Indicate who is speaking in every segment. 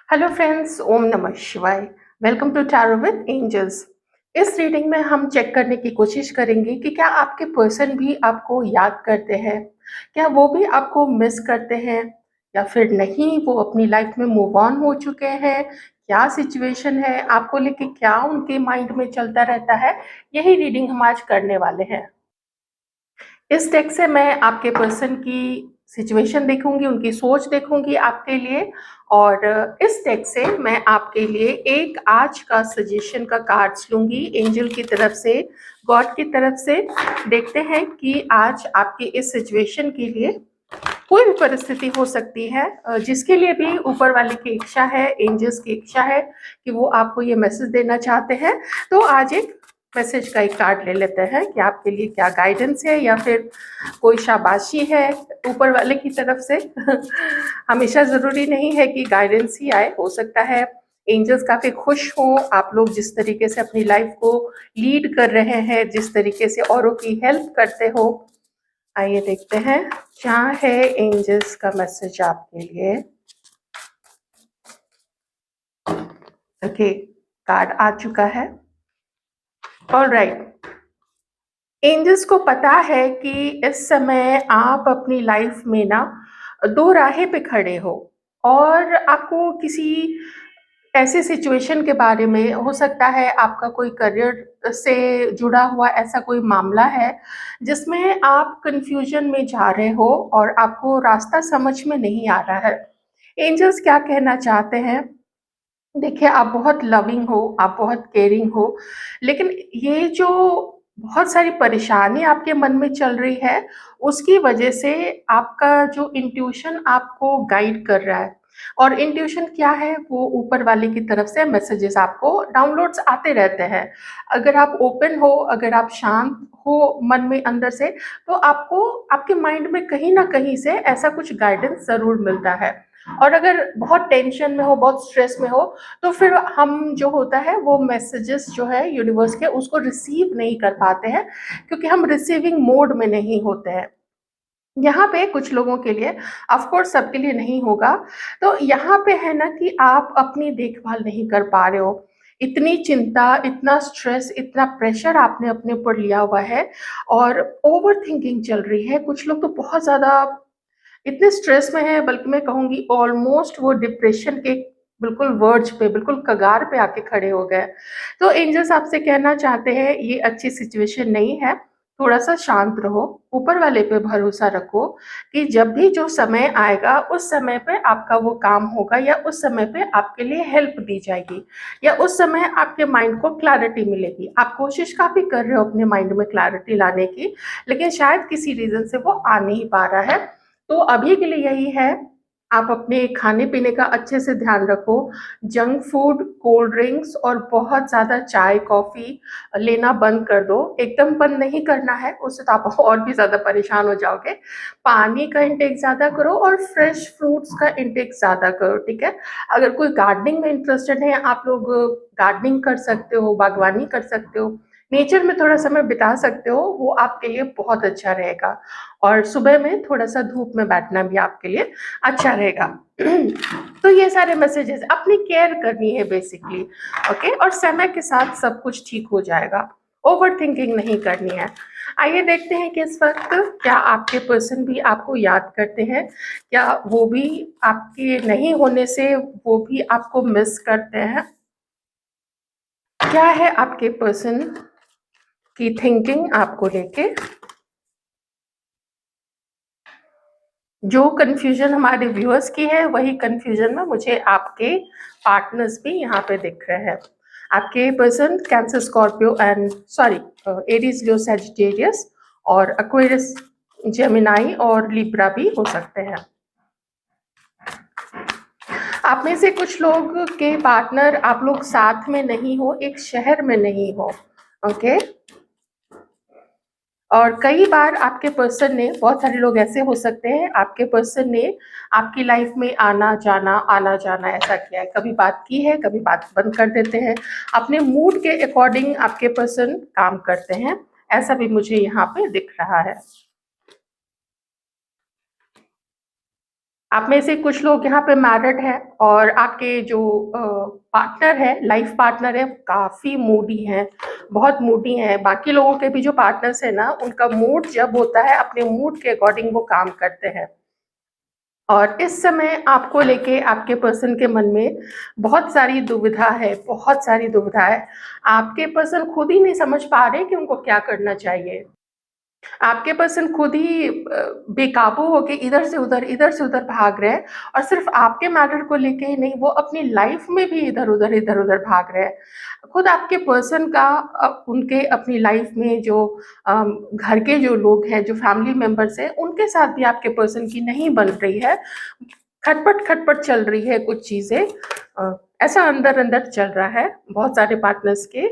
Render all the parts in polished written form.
Speaker 1: Hello friends, ओम नमः शिवाय। Welcome to tarot with angels. इस रीडिंग में हम चेक करने की कोशिश करेंगे कि क्या आपके पर्सन भी आपको याद करते हैं, क्या वो भी आपको मिस करते हैं या फिर नहीं, वो अपनी लाइफ में मूव ऑन हो चुके हैं। क्या सिचुएशन है, आपको लेके क्या उनके माइंड में चलता रहता है, यही रीडिंग हम आज करने वाले हैं। इस डेक से मैं आपके पर्सन की सिचुएशन देखूंगी, उनकी सोच देखूंगी आपके लिए। और इस डेक से मैं आपके लिए एक आज का सजेशन का कार्ड्स लूंगी, एंजल की तरफ से, गॉड की तरफ से। देखते हैं कि आज आपकी इस सिचुएशन के लिए कोई भी परिस्थिति हो सकती है, जिसके लिए भी ऊपर वाले की इच्छा है, एंजल्स की इच्छा है कि वो आपको ये मैसेज देना चाहते हैं। तो आज एक मैसेज का एक कार्ड ले लेते हैं कि आपके लिए क्या गाइडेंस है या फिर कोई शाबाशी है ऊपर वाले की तरफ से। हमेशा जरूरी नहीं है कि गाइडेंस ही आए, हो सकता है एंजल्स काफी खुश हो आप लोग जिस तरीके से अपनी लाइफ को लीड कर रहे हैं, जिस तरीके से औरों की हेल्प करते हो। आइए देखते हैं क्या है एंजल्स का मैसेज आपके लिए। ओके, कार्ड आ चुका है। ऑलराइट, एंजल्स को पता है कि इस समय आप अपनी लाइफ में ना दो राहें पे खड़े हो, और आपको किसी ऐसे सिचुएशन के बारे में, हो सकता है आपका कोई करियर से जुड़ा हुआ ऐसा कोई मामला है जिसमें आप कंफ्यूजन में जा रहे हो और आपको रास्ता समझ में नहीं आ रहा है। एंजल्स क्या कहना चाहते हैं, देखिए आप बहुत लविंग हो, आप बहुत केयरिंग हो, लेकिन ये जो बहुत सारी परेशानी आपके मन में चल रही है, उसकी वजह से आपका जो इंट्यूशन आपको गाइड कर रहा है। और इंट्यूशन क्या है, वो ऊपर वाले की तरफ से मैसेजेस आपको डाउनलोड्स आते रहते हैं। अगर आप ओपन हो, अगर आप शांत हो मन में अंदर से, तो आपको आपके माइंड में कहीं ना कहीं से ऐसा कुछ गाइडेंस जरूर मिलता है। और अगर बहुत टेंशन में हो, बहुत स्ट्रेस में हो, तो फिर हम जो होता है वो मैसेजेस जो है यूनिवर्स के, उसको रिसीव नहीं कर पाते हैं, क्योंकि हम रिसीविंग मोड में नहीं होते हैं। यहाँ पे कुछ लोगों के लिए, ऑफ कोर्स सबके लिए नहीं होगा। तो यहाँ पे है ना कि आप अपनी देखभाल नहीं कर पा रहे हो। इतनी चिंता, इतना स्ट्रेस, इतना प्रेशर आपने अपने ऊपर लिया हुआ है, और ओवर थिंकिंग चल रही है। कुछ लोग तो बहुत ज़्यादा इतने स्ट्रेस में है, बल्कि मैं कहूँगी ऑलमोस्ट वो डिप्रेशन के बिल्कुल वर्ज पे, बिल्कुल कगार पे आके खड़े हो गए। तो एंजल्स आपसे कहना चाहते हैं ये अच्छी सिचुएशन नहीं है, थोड़ा-सा शांत रहो, ऊपर वाले पे भरोसा रखो कि जब भी जो समय आएगा उस समय पे आपका वो काम होगा, या उस समय पे आपके लिए हेल्प दी जाएगी, या उस समय आपके माइंड को क्लैरिटी मिलेगी। आप कोशिश काफ़ी कर रहे हो अपने माइंड में क्लैरिटी लाने की, लेकिन शायद किसी रीज़न से वो आ नहीं पा रहा है। तो अभी के लिए यही है, आप अपने खाने-पीने का अच्छे से ध्यान रखो। जंक फूड, कोल्ड ड्रिंक्स और बहुत ज़्यादा चाय, कॉफ़ी लेना बंद कर दो। एकदम बंद नहीं करना है, उससे तो आप और भी ज़्यादा परेशान हो जाओगे। पानी का इंटेक ज़्यादा करो और फ्रेश फ्रूट्स का इंटेक ज़्यादा करो, ठीक है? अगर कोई गार्डनिंग में इंटरेस्टेड है, आप लोग गार्डनिंग कर सकते हो, बागवानी कर सकते हो, नेचर में थोड़ा समय बिता सकते हो, वो आपके लिए बहुत अच्छा रहेगा। और सुबह में थोड़ा-सा धूप में बैठना भी आपके लिए अच्छा रहेगा। तो ये सारे मैसेजेस, अपनी केयर करनी है बेसिकली, ओके? और समय के साथ सब कुछ ठीक हो जाएगा। ओवरथिंकिंग नहीं करनी है। आइए देखते हैं कि इस वक़्त क्या आपके पर्सन भी आपको याद करते हैं? क्या वो भी आपके नहीं होने से वो भी आपको मिस करते हैं? क्या है आपके पर्सन की थिंकिंग आपको लेके? जो कन्फ्यूजन हमारे व्यूअर्स की है, वही कन्फ्यूजन में मुझे आपके पार्टनर्स भी यहाँ पे दिख रहे हैं। आपके person cancer, Scorpio and sorry Aries, Leo, Sagittarius और एक्वेरियस, जेमिनाई और लिब्रा भी हो सकते हैं। आप में से कुछ लोग के पार्टनर, आप लोग साथ में नहीं हो, एक शहर में नहीं हो, ओके? और कई बार आपके पर्सन ने, बहुत सारे लोग ऐसे हो सकते हैं, आपके पर्सन ने आपकी लाइफ में आना जाना ऐसा किया है। कभी बात की है, कभी बात बंद कर देते हैं। अपने मूड के अकॉर्डिंग आपके पर्सन काम करते हैं, ऐसा भी मुझे यहाँ पे दिख रहा है। आप में से कुछ लोग यहाँ पे मैरिड हैं और आपके जो पार्टनर है, लाइफ पार्टनर है, काफ़ी मूडी हैं, बहुत मूडी हैं। बाकी लोगों के भी जो पार्टनर्स हैं ना, उनका मूड जब होता है, अपने मूड के अकॉर्डिंग वो काम करते हैं। और इस समय आपको लेके आपके पर्सन के मन में बहुत सारी दुविधा है, बहुत सारी दुविधा है। आपके पर्सन खुद ही नहीं समझ पा रहे कि उनको क्या करना चाहिए। आपके पर्सन खुद ही बेकाबू होके इधर से उधर भाग रहे हैं और सिर्फ़ आपके मैटर को लेके ही नहीं, वो अपनी लाइफ़ में भी इधर-उधर भाग रहे हैं। खुद आपके पर्सन का उनके अपनी लाइफ़ में जो घर के जो लोग हैं, जो फैमिली मेंबर्स हैं, उनके साथ भी आपके पर्सन की नहीं बन रही है। खटपट-खटपट चल रही है कुछ चीज़ें। ऐसा अंदर-अंदर चल रहा है बहुत सारे पार्टनर्स के,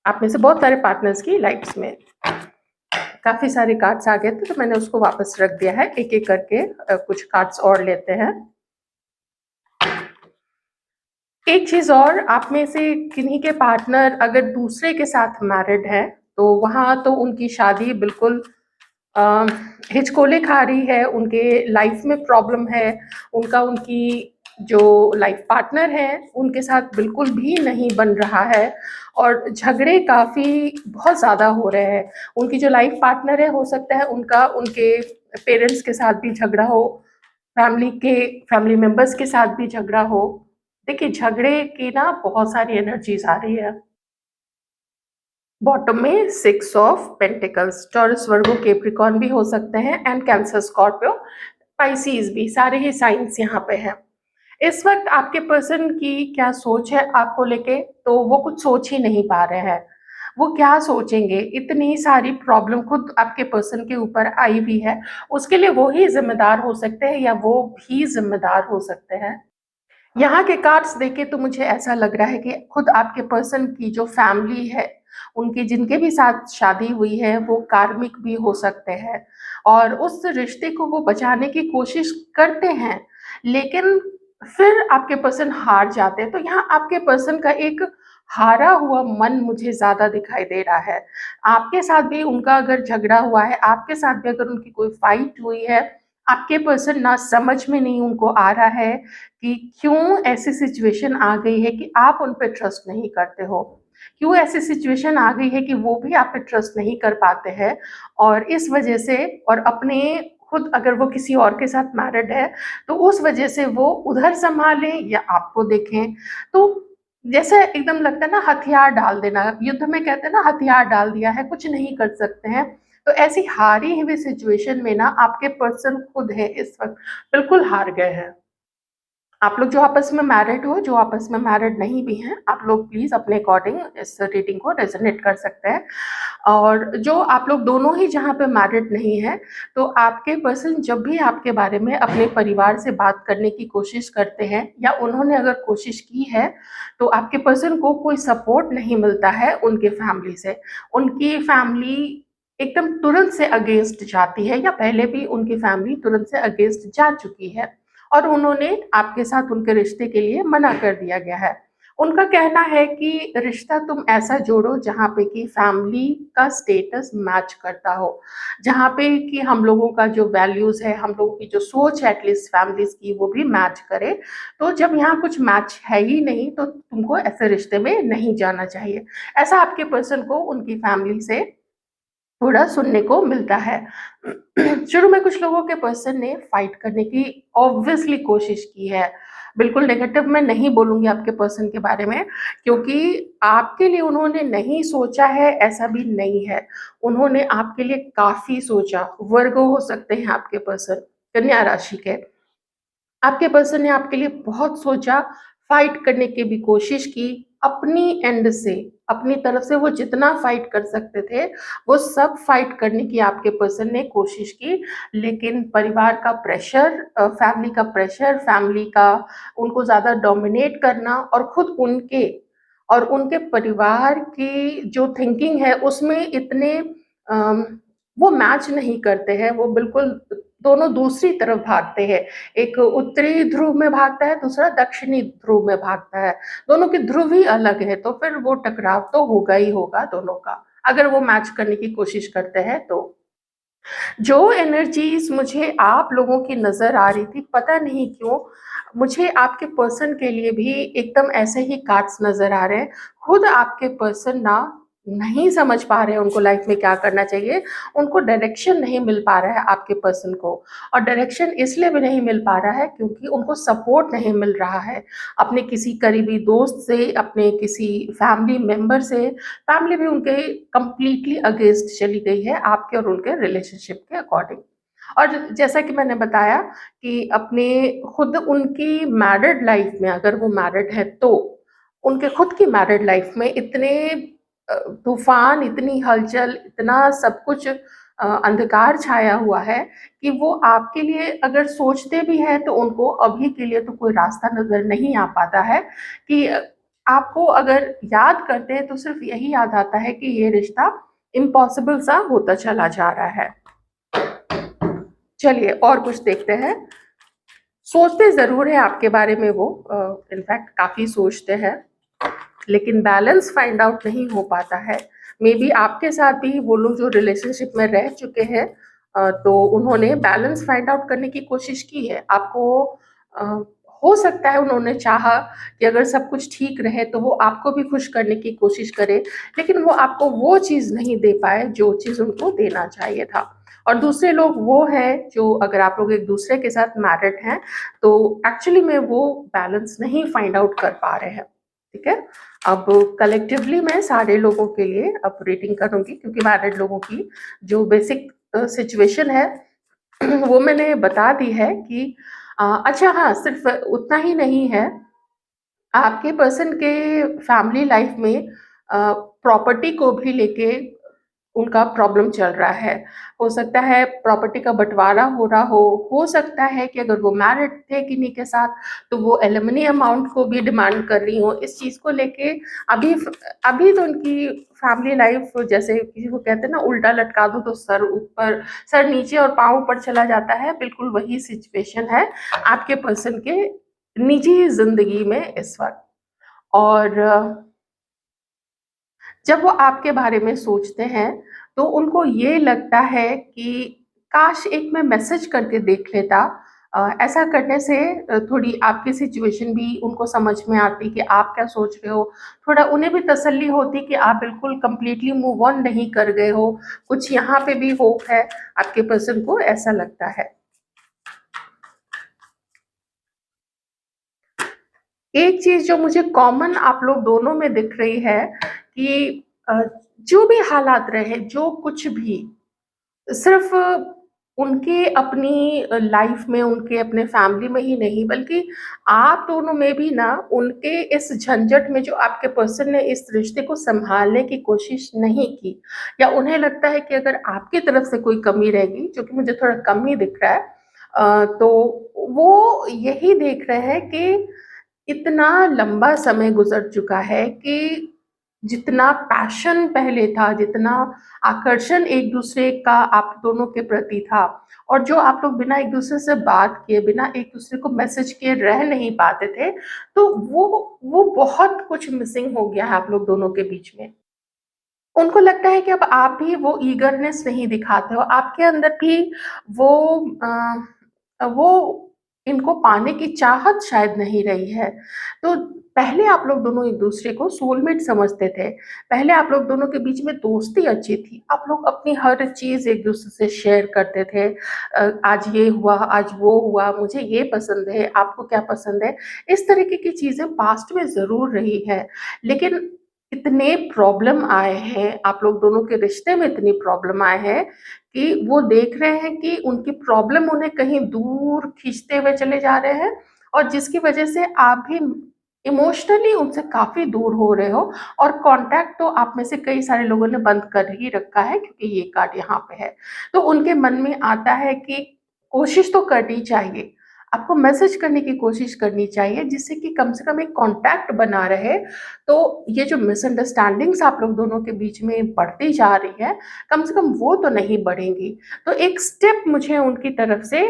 Speaker 1: आप में से बहुत सारे पार्टनर्स की लाइफ़्स में। काफ़ी सारे कार्ड्स आ गए थे, तो मैंने उसको वापस रख दिया है। एक-एक करके कुछ कार्ड्स और लेते हैं। एक चीज़ और, आप में से किन्हीं के पार्टनर अगर दूसरे के साथ मैरिड हैं, तो वहाँ तो उनकी शादी बिल्कुल अ, हिचकोले खा रही है, उनके लाइफ़ में प्रॉब्लम है, उनका उनकी जो लाइफ़ पार्टनर है, उनके साथ बिल्कुल भी नहीं बन रहा है और झगड़े काफ़ी बहुत ज़्यादा हो रहे हैं। उनकी जो लाइफ़ पार्टनर है, हो सकता है उनका उनके पेरेंट्स के साथ भी झगड़ा हो, फैमिली मेंबर्स के साथ भी झगड़ा हो। देखिए, झगड़े की ना बहुत सारी एनर्जीज़ आ रही है। बॉटम में 6 of pentacles, taurus, Virgo, Capricorn भी हो सकते हैं एंड कैंसर, स्कॉर्पियो, पाइसीज़ भी, सारे ही साइन्स यहाँ पे हैं। इस वक़्त आपके पर्सन की क्या सोच है आपको लेके, तो वो कुछ सोच ही नहीं पा रहे हैं। वो क्या सोचेंगे? इतनी सारी प्रॉब्लम खुद आपके पर्सन के ऊपर आई हुई है, उसके लिए वो ही ज़िम्मेदार हो सकते हैं या वो भी ज़िम्मेदार हो सकते हैं। यहाँ के कार्ड्स देख के तो मुझे ऐसा लग रहा है कि खुद आपके पर्सन की जो फैमिली है, उनके जिनके भी साथ शादी हुई है, वो कार्मिक भी हो सकते हैं और उस रिश्ते को वो बचाने की कोशिश करते हैं, लेकिन फिर आपके पर्सन हार जाते हैं। तो यहाँ आपके पर्सन का एक हारा हुआ मन मुझे ज़्यादा दिखाई दे रहा है। आपके साथ भी उनका अगर झगड़ा हुआ है, आपके साथ भी अगर उनकी कोई फाइट हुई है, आपके पर्सन ना समझ में नहीं उनको आ रहा है कि क्यों ऐसी सिचुएशन आ गई है कि आप उन पे ट्रस्ट नहीं करते हो? क्यों ऐसी सिचुएशन आ गई है कि वो भी आप पे ट्रस्ट नहीं कर पाते हैं और इस वजह से और अपने खुद अगर वो किसी और के साथ मैरिड है, तो उस वजह से वो उधर सँभालें या आपको देखें। तो जैसे एकदम लगता है ना हथियार डाल देना, युद्ध में कहते हैं ना हथियार डाल दिया है, कुछ नहीं कर सकते हैं। तो ऐसी हारी हुई सिचुएशन में ना आपके पर्सन खुद है इस वक़्त, बिल्कुल हार गए हैं। आप लोग जो आपस में मैरिड हो, जो आपस में मैरिड नहीं भी हैं, आप लोग प्लीज़ अपने अकॉर्डिंग इस रीडिंग को रेज़ोनेट कर सकते हैं। और जो आप लोग दोनों ही जहाँ पे मैरिड नहीं हैं, तो आपके पर्सन जब भी आपके बारे में अपने परिवार से बात करने की कोशिश करते हैं या उन्होंने अगर कोशिश की है, तो आपके पर्सन को कोई सपोर्ट नहीं मिलता है उनके फैमिली से। उनकी फैमिली एकदम तुरंत से अगेंस्ट जाती है या पहले भी उनकी फैमिली तुरंत से अगेंस्ट जा चुकी है। और उन्होंने आपके साथ उनके रिश्ते के लिए मना कर दिया गया है। उनका कहना है कि रिश्ता तुम ऐसा जोड़ो जहाँ पे कि फैमिली का स्टेटस मैच करता हो, जहाँ पे कि हम लोगों का जो वैल्यूज़ है, हम लोगों की जो सोच है एटलीस्ट फैमिलीज़ की वो भी मैच करे। तो जब यहाँ कुछ मैच है ही नहीं तो तुमको ऐसे रिश्ते में नहीं जाना चाहिए। ऐसा आपके पर्सन को उनकी फैमिली से थोड़ा सुनने को मिलता है। शुरू में कुछ लोगों के पर्सन ने फाइट करने की ऑब्वियसली कोशिश की है। बिल्कुल नेगेटिव मैं नहीं बोलूँगी आपके पर्सन के बारे में, क्योंकि आपके लिए उन्होंने नहीं सोचा है ऐसा भी नहीं है। उन्होंने आपके लिए काफ़ी सोचा। वर्गो हो सकते हैं आपके पर्सन, कन्या राशि के। आपके पर्सन ने आपके लिए बहुत सोचा, फाइट करने की भी कोशिश की, अपनी एंड से, अपनी तरफ से वो जितना फाइट कर सकते थे, वो सब फाइट करने की आपके पर्सन ने कोशिश की, लेकिन परिवार का प्रेशर फैमिली का उनको ज़्यादा डोमिनेट करना और खुद उनके और उनके परिवार की जो थिंकिंग है, उसमें इतने अम, वो मैच नहीं करते हैं, वो बिल्कुल दोनों दूसरी तरफ भागते हैं। एक उत्तरी ध्रुव में भागता है, दूसरा दक्षिणी ध्रुव में भागता है। दोनों की ध्रुव ही अलग है, तो फिर वो टकराव तो होगा ही होगा दोनों का, अगर वो मैच करने की कोशिश करते हैं तो। जो एनर्जीज़ मुझे आप लोगों की नज़र आ रही थी, पता नहीं क्यों मुझे आपके पर्सन के लिए भी एकदम ऐसे ही कार्ड्स नज़र आ रहे हैं। खुद आपके पर्सन ना नहीं समझ पा रहे हैं उनको लाइफ़ में क्या करना चाहिए, उनको डायरेक्शन नहीं मिल पा रहा है आपके पर्सन को। और डायरेक्शन इसलिए भी नहीं मिल पा रहा है क्योंकि उनको सपोर्ट नहीं मिल रहा है, अपने किसी करीबी दोस्त से, अपने किसी फैमिली मेंबर से। फैमिली भी उनके कंप्लीटली अगेंस्ट चली गई है आपके और उनके रिलेशनशिप के अकॉर्डिंग। और जैसा कि मैंने बताया कि अपने खुद उनकी मैरिड लाइफ में, अगर वो मैरिड है तो उनके खुद की मैरिड लाइफ में इतने तूफान, इतनी हलचल, इतना सब कुछ अंधकार छाया हुआ है कि वो आपके लिए अगर सोचते भी हैं तो उनको अभी के लिए तो कोई रास्ता नज़र नहीं आ पाता है कि आपको अगर याद करते हैं तो सिर्फ़ यही याद आता है कि ये रिश्ता इम्पॉसिबल सा होता चला जा रहा है। चलिए और कुछ देखते हैं। सोचते ज़रूर हैं आपके बारे में वो, इनफैक्ट काफ़ी सोचते हैं, लेकिन बैलेंस फाइंड आउट नहीं हो पाता है। मेबी आपके साथ भी वो लोग जो रिलेशनशिप में रह चुके हैं, तो उन्होंने बैलेंस फाइंड आउट करने की कोशिश की है। आपको अ, हो सकता है उन्होंने चाहा कि अगर सब कुछ ठीक रहे तो वो आपको भी खुश करने की कोशिश करे, लेकिन वो आपको वो चीज़ नहीं दे पाए जो चीज़ उनको देना चाहिए था। और दूसरे लोग वो हैं जो, अगर आप लोग एक-दूसरे के साथ मैरिड हैं, तो एक्चुअली में वो बैलेंस नहीं फाइंड आउट कर पा रहे हैं। ठीक है? अब कलेक्टिवली मैं सारे लोगों के लिए अब रेटिंग करूँगी क्योंकि मैरिड लोगों की जो बेसिक सिचुएशन है वो मैंने बता दी है कि अच्छा हाँ, सिर्फ़ उतना ही नहीं है, आपके पर्सन के फैमिली लाइफ़ में प्रॉपर्टी को भी लेके उनका प्रॉब्लम चल रहा है। हो सकता है प्रॉपर्टी का बँटवारा हो रहा हो सकता है कि अगर वो मैरिड थे किन्हीं के साथ, तो वो एलिमनी अमाउंट को भी डिमांड कर रही हों। इस चीज़ को लेके अभी तो उनकी फैमिली लाइफ़, जैसे किसी को कहते हैं ना, उल्टा लटका दो तो सर ऊपर, सर नीचे और पाँव ऊपर चला जाता है, बिल्कुल वही सिचुएशन है आपके पर्सन के निजी ज़िंदगी में इस वक़्त। और जब वो आपके बारे में सोचते हैं, तो उनको ये लगता है कि काश एक मैं मैसेज करके देख लेता। ऐसा करने से थोड़ी आपकी सिचुएशन भी उनको समझ में आती कि आप क्या सोच रहे हो। थोड़ा उन्हें भी तसल्ली होती कि आप बिल्कुल कंप्लीटली मूव ऑन नहीं कर गए हो, कुछ यहाँ पे भी होप है, आपके पर्सन को ऐसा लगता है। एक चीज़ जो मुझे कॉमन आप लोग दोनों में दिख रही है कि जो भी हालात रहे, जो कुछ भी, सिर्फ़ उनके अपनी लाइफ़ में, उनके अपने फैमिली में ही नहीं, बल्कि आप दोनों में भी ना, उनके इस झंझट में जो आपके पर्सन ने इस रिश्ते को सँभालने की कोशिश नहीं की, या उन्हें लगता है कि अगर आपकी तरफ से कोई कमी रह गई, जो कि मुझे थोड़ा कम ही दिख रहा है, तो वो यही देख रहे हैं कि इतना लंबा समय गुज़र चुका है कि जितना पैशन पहले था, जितना आकर्षण एक-दूसरे का आप दोनों के प्रति था, और जो आप लोग बिना एक-दूसरे से बात किए, बिना एक-दूसरे को मैसेज किए रह नहीं पाते थे, तो वो बहुत कुछ मिसिंग हो गया है आप लोग दोनों के बीच में। उनको लगता है कि अब आप भी वो ईगरनेस नहीं दिखाते हो, आपके अंदर भी वो वो इनको पाने की चाहत शायद नहीं रही है। तो पहले आप लोग दोनों एक-दूसरे को सोलमेट समझते थे, पहले आप लोग दोनों के बीच में दोस्ती अच्छी थी, आप लोग अपनी हर चीज़ एक-दूसरे से शेयर करते थे। आज ये हुआ, आज वो हुआ, मुझे ये पसंद है, आपको क्या पसंद है? इस तरीके की चीज़ें पास्ट में ज़रूर रही है, लेकिन इतने प्रॉब्लम आए हैं, आप लोग दोनों के रिश्ते में इतनी प्रॉब्लम आए हैं कि वो देख रहे हैं कि उनकी प्रॉब्लम उन्हें कहीं दूर खींचते हुए चले जा रहे हैं, और जिसकी वजह से आप भी इमोशनली उनसे काफ़ी दूर हो रहे हो, और कॉन्टैक्ट तो आप में से कई सारे लोगों ने बंद कर ही रखा है क्योंकि ये कार्ड यहाँ पे है। तो उनके मन में आता है कि कोशिश तो करनी चाहिए, आपको मैसेज करने की कोशिश करनी चाहिए जिससे कि कम से कम एक कॉन्टैक्ट बना रहे। तो ये जो मिसअंडरस्टैंडिंग्स आप लोग दोनों के बीच में बढ़ती जा रही है, कम से कम वो तो नहीं बढ़ेंगी। तो एक स्टेप मुझे उनकी तरफ से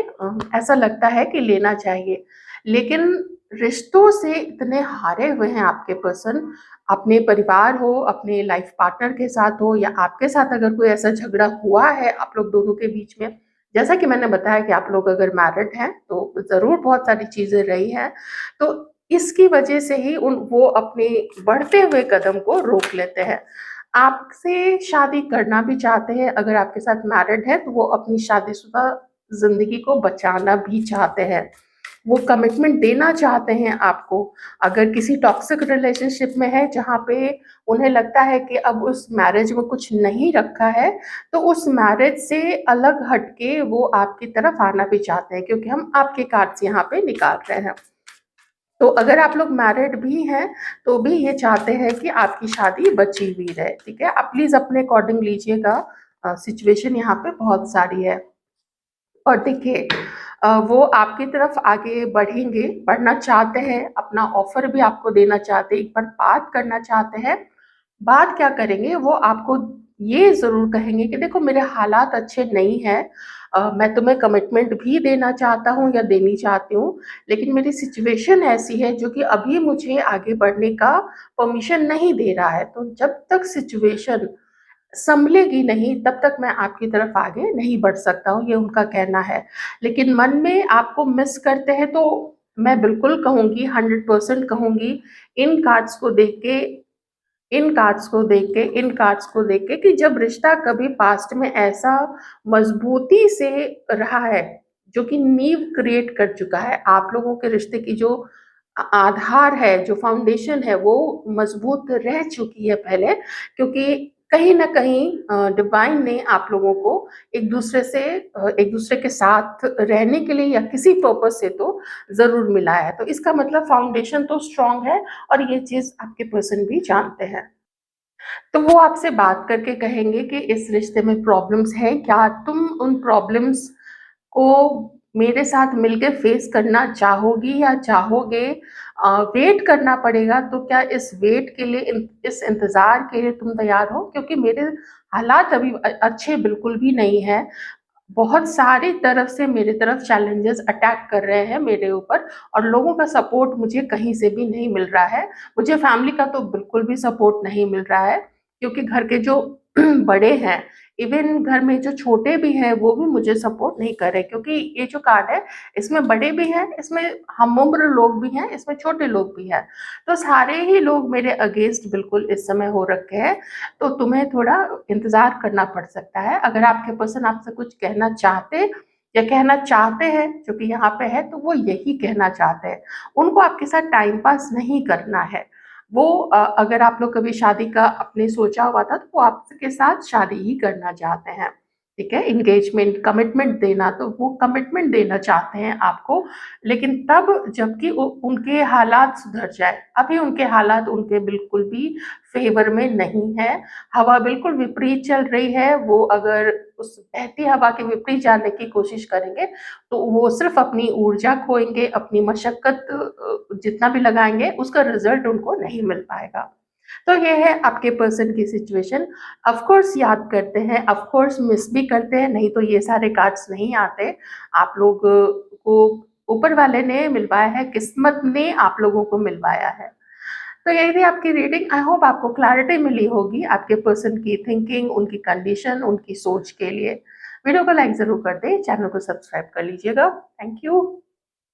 Speaker 1: ऐसा लगता है कि लेना चाहिए। लेकिन रिश्तों से इतने हारे हुए हैं आपके पर्सन, अपने परिवार हो, अपने लाइफ पार्टनर के साथ हो या आपके साथ अगर कोई ऐसा झगड़ा हुआ है आप लोग दोनों के बीच में, जैसा कि मैंने बताया कि आप लोग अगर मैरिड हैं तो ज़रूर बहुत सारी चीज़ें रही हैं। तो इसकी वजह से ही वो अपने बढ़ते हुए कदम को रोक लेते हैं। आपसे शादी करना भी चाहते हैं, अगर आपके साथ मैरिड है तो वो अपनी शादीशुदा ज़िंदगी को बचाना भी चाहते हैं। वो कमिटमेंट देना चाहते हैं आपको। अगर किसी टॉक्सिक रिलेशनशिप में है जहाँ पे उन्हें लगता है कि अब उस मैरिज में कुछ नहीं रखा है, तो उस मैरिज से अलग हट के वो आपकी तरफ आना भी चाहते हैं, क्योंकि हम आपके कार्ड्स यहाँ पे निकाल रहे हैं। तो अगर आप लोग मैरिड भी हैं, तो भी ये चाहते हैं कि आपकी शादी बची हुई रहे, ठीक है? आप प्लीज़ अपने अकॉर्डिंग लीजिएगा, सिचुएशन यहाँ पे बहुत सारी है। और देखिए, वो आपकी तरफ आगे बढ़ेंगे, बढ़ना चाहते हैं, अपना ऑफ़र भी आपको देना चाहते हैं, एक बार बात करना चाहते हैं। बात क्या करेंगे, वो आपको ये ज़रूर कहेंगे कि देखो मेरे हालात अच्छे नहीं हैं, मैं तुम्हें कमिटमेंट भी देना चाहता हूँ या देनी चाहती हूँ, लेकिन मेरी सिचुएशन ऐसी है जो कि अभी मुझे आगे बढ़ने का परमिशन नहीं दे रहा है। तो जब तक सिचुएशन सँभलेगी नहीं तब तक मैं आपकी तरफ आगे नहीं बढ़ सकता हूँ, ये उनका कहना है। लेकिन मन में आपको मिस करते हैं तो मैं बिल्कुल कहूँगी, 100% कहूँगी, इन कार्ड्स को देख के इन कार्ड्स को देख के कि जब रिश्ता कभी पास्ट में ऐसा मज़बूती से रहा है, जो कि नींव क्रिएट कर चुका है, आप लोगों के रिश्ते की जो आधार है, जो फाउंडेशन है, वो मज़बूत रह चुकी है पहले, क्योंकि कहीं न कहीं डिवाइन ने आप लोगों को एक-दूसरे के साथ रहने के लिए या किसी पर्पज़ से तो ज़रूर मिलाया है। तो इसका मतलब फाउंडेशन तो स्ट्रॉन्ग है और ये चीज़ आपके पर्सन भी जानते हैं। तो वो आपसे बात करके कहेंगे कि इस रिश्ते में प्रॉब्लम्स हैं, क्या तुम उन प्रॉब्लम्स को मेरे साथ मिलके फेस करना चाहोगी या चाहोगे? वेट करना पड़ेगा तो क्या इस वेट के लिए इस इंतज़ार के लिए तुम तैयार हो? क्योंकि मेरे हालात अभी अच्छे बिल्कुल भी नहीं हैं। बहुत सारी तरफ से मेरी तरफ चैलेंजेस अटैक कर रहे हैं मेरे ऊपर और लोगों का सपोर्ट मुझे कहीं से भी नहीं मिल रहा है। मुझे फैमिली का तो बिल्कुल भी सपोर्ट नहीं मिल रहा है, क्योंकि घर के जो बड़े हैं, इवन घर में जो छोटे भी हैं, वो भी मुझे सपोर्ट नहीं कर रहे, क्योंकि ये जो कार्ड है, इसमें बड़े भी हैं, इसमें हम-उम्र लोग भी हैं, इसमें छोटे लोग भी हैं। तो सारे ही लोग मेरे अगेंस्ट बिल्कुल इस समय हो रखे हैं, तो तुम्हें थोड़ा इंतज़ार करना पड़ सकता है। अगर आपके पर्सन आपसे कुछ कहना चाहते या कहना चाहते हैं, जो कि यहाँ पे है, तो वो यही कहना चाहते हैं। उनको आपके साथ टाइम पास नहीं करना है। वो अगर आप लोग कभी शादी का आपने सोचा हुआ था, तो वो आपके साथ शादी ही करना चाहते हैं, ठीक है? एंगेजमेंट, कमिटमेंट देना, तो वो कमिटमेंट देना चाहते हैं आपको, लेकिन तब जबकि उनके हालात सुधर जाए। अभी उनके हालात उनके बिल्कुल भी फ़ेवर में नहीं है, हवा बिल्कुल विपरीत चल रही है, वो अगर उस बहती हवा के विपरीत जाने की कोशिश करेंगे, तो वो सिर्फ़ अपनी ऊर्जा खोएँगे, अपनी मशक्कत जितना भी लगाएँगे, उसका रिज़ल्ट उनको नहीं मिल पाएगा। तो ये है आपके पर्सन की सिचुएशन। ऑफ़ कोर्स याद करते हैं, ऑफ़ कोर्स मिस भी करते हैं, नहीं तो ये सारे कार्ड्स नहीं आते। आप लोग को ऊपर वाले ने मिलवाया है, किस्मत ने आप लोगों को मिलवाया है। तो यही थी आपकी रीडिंग। आई होप आपको क्लैरिटी मिली होगी आपके पर्सन की थिंकिंग, उनकी कंडीशन, उनकी सोच के लिए। वीडियो को लाइक ज़रूर कर दें, चैनल को सब्सक्राइब कर लीजिएगा। Thank you.